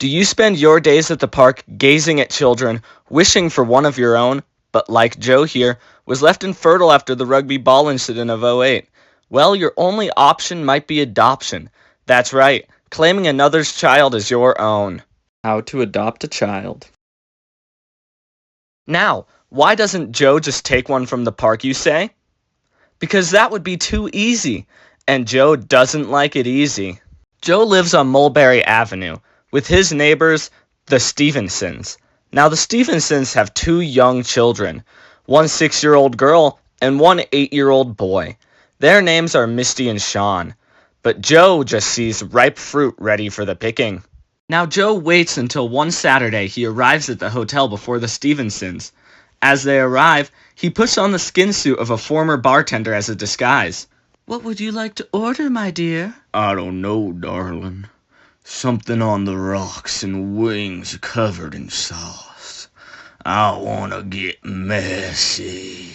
Do you spend your days at the park gazing at children, wishing for one of your own, but like Joe here, was left infertile after the rugby ball incident of '08? Well, your only option might be adoption. That's right, claiming another's child as your own. How to adopt a child. Now, why doesn't Joe just take one from the park, you say? Because that would be too easy, and Joe doesn't like it easy. Joe lives on Mulberry Avenue with his neighbors, the Stevensons. Now, the Stevensons have two young children, one 6-year-old girl and one 8-year-old boy. Their names are Misty and Sean, but Joe just sees ripe fruit ready for the picking. Now, Joe waits until one Saturday he arrives at the hotel before the Stevensons. As they arrive, he puts on the skin suit of a former bartender as a disguise. "What would you like to order, my dear?" "I don't know, darling. Something on the rocks and wings covered in sauce. I wanna get messy."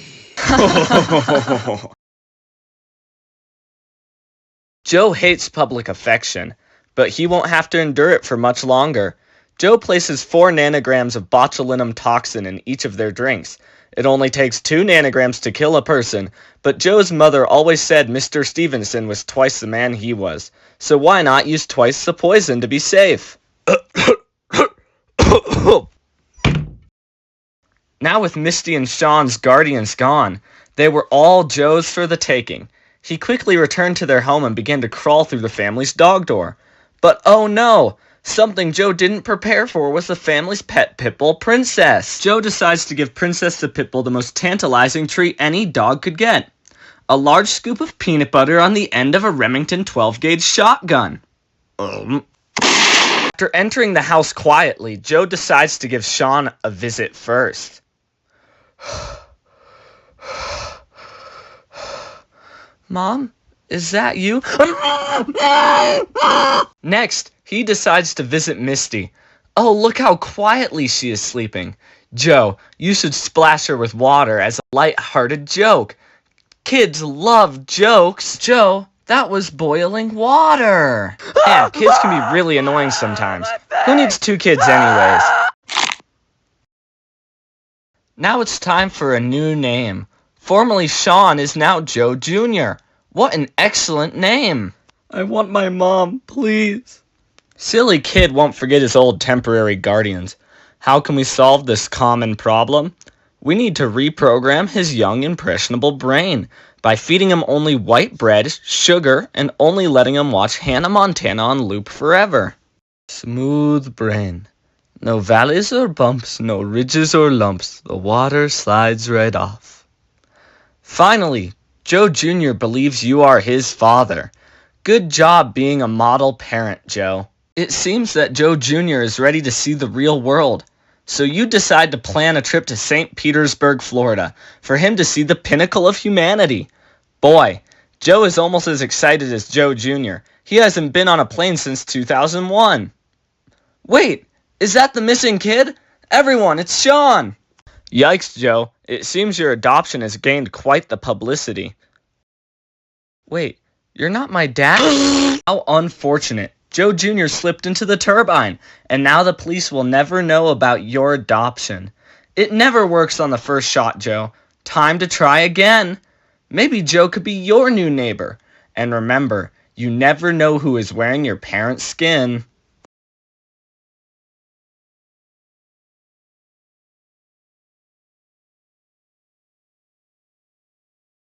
Joe hates public affection, but he won't have to endure it for much longer. Joe places 4 nanograms of botulinum toxin in each of their drinks. It only takes 2 nanograms to kill a person, but Joe's mother always said Mr. Stevenson was twice the man he was. So why not use twice the poison to be safe? Now with Misty and Sean's guardians gone, they were all Joe's for the taking. He quickly returned to their home and began to crawl through the family's dog door. But oh no! Something Joe didn't prepare for was the family's pet pitbull, Princess. Joe decides to give Princess the pitbull the most tantalizing treat any dog could get: a large scoop of peanut butter on the end of a Remington 12-gauge shotgun. After entering the house quietly, Joe decides to give Sean a visit first. "Mom, is that you?" Next, he decides to visit Misty. Oh, look how quietly she is sleeping. "Joe, you should splash her with water as a light-hearted joke. Kids love jokes." "Joe, that was boiling water." Man, kids can be really annoying sometimes. Who needs 2 kids anyways? Now it's time for a new name. Formerly Sean is now Joe Jr. What an excellent name. "I want my mom, please." Silly kid won't forget his old temporary guardians. How can we solve this common problem? We need to reprogram his young, impressionable brain by feeding him only white bread, sugar, and only letting him watch Hannah Montana on loop forever. Smooth brain. No valleys or bumps, no ridges or lumps. The water slides right off. Finally, Joe Jr. believes you are his father. Good job being a model parent, Joe. It seems that Joe Jr. is ready to see the real world. So you decide to plan a trip to St. Petersburg, Florida, for him to see the pinnacle of humanity. Boy, Joe is almost as excited as Joe Jr. He hasn't been on a plane since 2001. Wait, is that the missing kid? Everyone, it's Sean! Yikes, Joe. It seems your adoption has gained quite the publicity. Wait, you're not my dad? How unfortunate. Joe Jr. slipped into the turbine, and now the police will never know about your adoption. It never works on the first shot, Joe. Time to try again. Maybe Joe could be your new neighbor. And remember, you never know who is wearing your parents' skin.